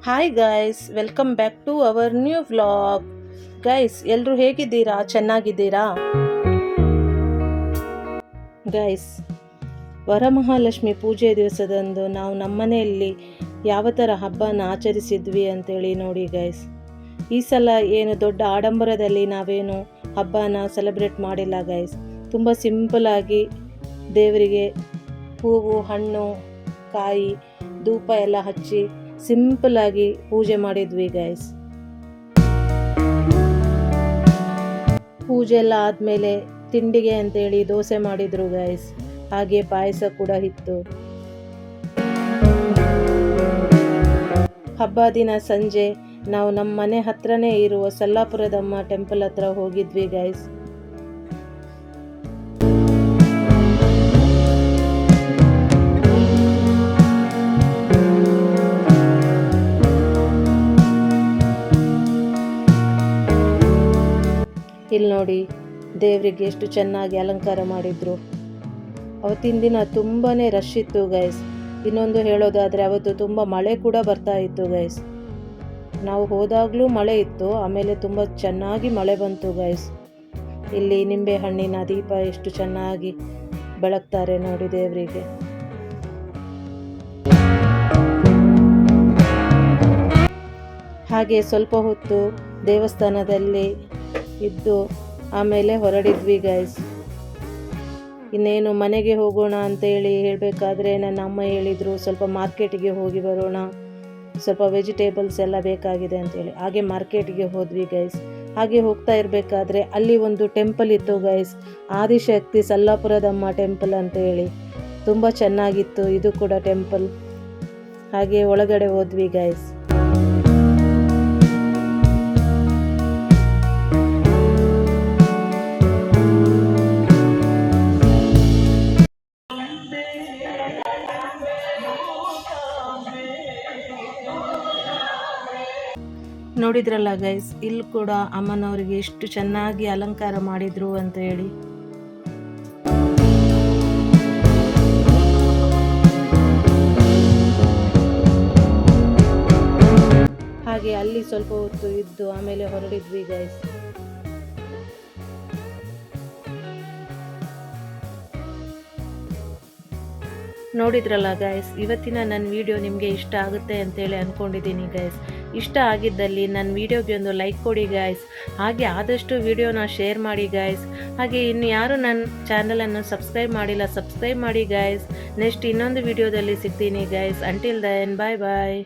Hi guys, welcome back to our new vlog. Guys, ಎಲ್ಲರೂ ಹೇಗಿದ್ದೀರಾ? ಚೆನ್ನಾಗಿದ್ದೀರಾ? ಗೈಸ್, ವರಮಹಾಲಕ್ಷ್ಮಿ ಪೂಜೆ ದಿವಸದಂದು ನಾವು ನಮ್ಮನೆಯಲ್ಲಿ ಯಾವ ಥರ ಹಬ್ಬನ ಆಚರಿಸಿದ್ವಿ ಅಂತೇಳಿ ನೋಡಿ ಗೈಸ್. ಈ ಸಲ ಏನು ದೊಡ್ಡ ಆಡಂಬರದಲ್ಲಿ ನಾವೇನು ಹಬ್ಬನ ಸೆಲೆಬ್ರೇಟ್ ಮಾಡಿಲ್ಲ ಗೈಸ್. ತುಂಬ ಸಿಂಪಲಾಗಿ ದೇವರಿಗೆ ಹೂವು, ಹಣ್ಣು, ಕಾಯಿ, ಧೂಪ ಎಲ್ಲ ಹಚ್ಚಿ ಸಿಂಪಲಾಗಿ ಪೂಜೆ ಮಾಡಿದ್ವಿ ಗೈಸ್. ಪೂಜೆ ಎಲ್ಲ ಆದಮೇಲೆ ತಿಂಡಿಗೆ ಅಂತೇಳಿ ದೋಸೆ ಮಾಡಿದ್ರು ಗೈಸ್. ಹಾಗೆ ಪಾಯಸ ಕೂಡ ಇತ್ತು. ಹಬ್ಬ ದಿನ ಸಂಜೆ ನಾವು ನಮ್ಮ ಮನೆ ಹತ್ರನೇ ಇರುವ ಸಲ್ಲಾಪುರದಮ್ಮ ಟೆಂಪಲ್ ಹತ್ರ ಹೋಗಿದ್ವಿ ಗೈಸ್. ಇಲ್ಲಿ ನೋಡಿ, ದೇವರಿಗೆ ಎಷ್ಟು ಚೆನ್ನಾಗಿ ಅಲಂಕಾರ ಮಾಡಿದ್ರು. ಅವತ್ತಿನ ದಿನ ತುಂಬಾ ರಶ್ ಇತ್ತು ಗೈಸ್. ಇನ್ನೊಂದು ಹೇಳೋದಾದರೆ ಅವತ್ತು ತುಂಬ ಮಳೆ ಕೂಡ ಬರ್ತಾ ಇತ್ತು ಗೈಸ್. ನಾವು ಹೋದಾಗಲೂ ಮಳೆ ಇತ್ತು, ಆಮೇಲೆ ತುಂಬ ಚೆನ್ನಾಗಿ ಮಳೆ ಬಂತು ಗೈಸ್. ಇಲ್ಲಿ ನಿಂಬೆ ಹಣ್ಣಿನ ದೀಪ ಎಷ್ಟು ಚೆನ್ನಾಗಿ ಬೆಳಗ್ತಾರೆ ನೋಡಿ ದೇವರಿಗೆ. ಹಾಗೆ ಸ್ವಲ್ಪ ಹೊತ್ತು ದೇವಸ್ಥಾನದಲ್ಲಿ ಇದ್ದು ಆಮೇಲೆ ಹೊರಡಿದ್ವಿ ಗೈಸ್. ಇನ್ನೇನು ಮನೆಗೆ ಹೋಗೋಣ ಅಂತೇಳಿ ಹೇಳಬೇಕಾದ್ರೆ ನನ್ನ ಅಮ್ಮ ಹೇಳಿದರು, ಸ್ವಲ್ಪ ಮಾರ್ಕೆಟಿಗೆ ಹೋಗಿ ಬರೋಣ, ಸ್ವಲ್ಪ ವೆಜಿಟೇಬಲ್ಸ್ ಎಲ್ಲ ಬೇಕಾಗಿದೆ ಅಂತೇಳಿ. ಹಾಗೆ ಮಾರ್ಕೆಟಿಗೆ ಹೋದ್ವಿ ಗೈಸ್. ಹಾಗೆ ಹೋಗ್ತಾ ಇರಬೇಕಾದ್ರೆ ಅಲ್ಲಿ ಒಂದು ಟೆಂಪಲ್ ಇತ್ತು ಗೈಸ್, ಆದಿಶಕ್ತಿ ಸಲ್ಲಾಪುರದಮ್ಮ ಟೆಂಪಲ್ ಅಂತೇಳಿ. ತುಂಬ ಚೆನ್ನಾಗಿತ್ತು ಇದು ಕೂಡ ಟೆಂಪಲ್. ಹಾಗೆ ಒಳಗಡೆ ಹೋದ್ವಿ ಗೈಸ್. ನೋಡಿದ್ರಲ್ಲ ಗೈಸ್, ಇಲ್ಲಿ ಕೂಡ ಅಮ್ಮನವರಿಗೆ ಎಷ್ಟು ಚೆನ್ನಾಗಿ ಅಲಂಕಾರ ಮಾಡಿದ್ರು ಅಂತ ಹೇಳಿ. ಹಾಗೆ ಅಲ್ಲಿ ಸ್ವಲ್ಪ ಹೊತ್ತು ಇದ್ದು ಆಮೇಲೆ ಹೊರಡಿದ್ವಿ ಗೈಸ್. ನೋಡಿದ್ರಲ್ಲ ಗೈಸ್, ಇವತ್ತಿನ ನನ್ನ ವಿಡಿಯೋ ನಿಮಗೆ ಇಷ್ಟ ಆಗುತ್ತೆ ಅಂತೇಳಿ ಅಂದ್ಕೊಂಡಿದ್ದೀನಿ ಗೈಸ್. ಇಷ್ಟ ಆಗಿದ್ದಲ್ಲಿ ನನ್ನ ವಿಡಿಯೋಗೆ ಒಂದು ಲೈಕ್ ಕೊಡಿ ಗೈಸ್. ಹಾಗೆ ಆದಷ್ಟು ವಿಡಿಯೋನ ಶೇರ್ ಮಾಡಿ ಗೈಸ್. ಹಾಗೆ ಇನ್ನು ಯಾರು ನನ್ನ ಚಾನಲನ್ನು ಸಬ್ಸ್ಕ್ರೈಬ್ ಮಾಡಿಲ್ಲ, ಸಬ್ಸ್ಕ್ರೈಬ್ ಮಾಡಿ ಗೈಸ್. ನೆಕ್ಸ್ಟ್ ಇನ್ನೊಂದು ವಿಡಿಯೋದಲ್ಲಿ ಸಿಗ್ತೀನಿ ಗೈಸ್. ಅಂಟಿಲ್ ದೆನ್, ಬಾಯ್ ಬಾಯ್.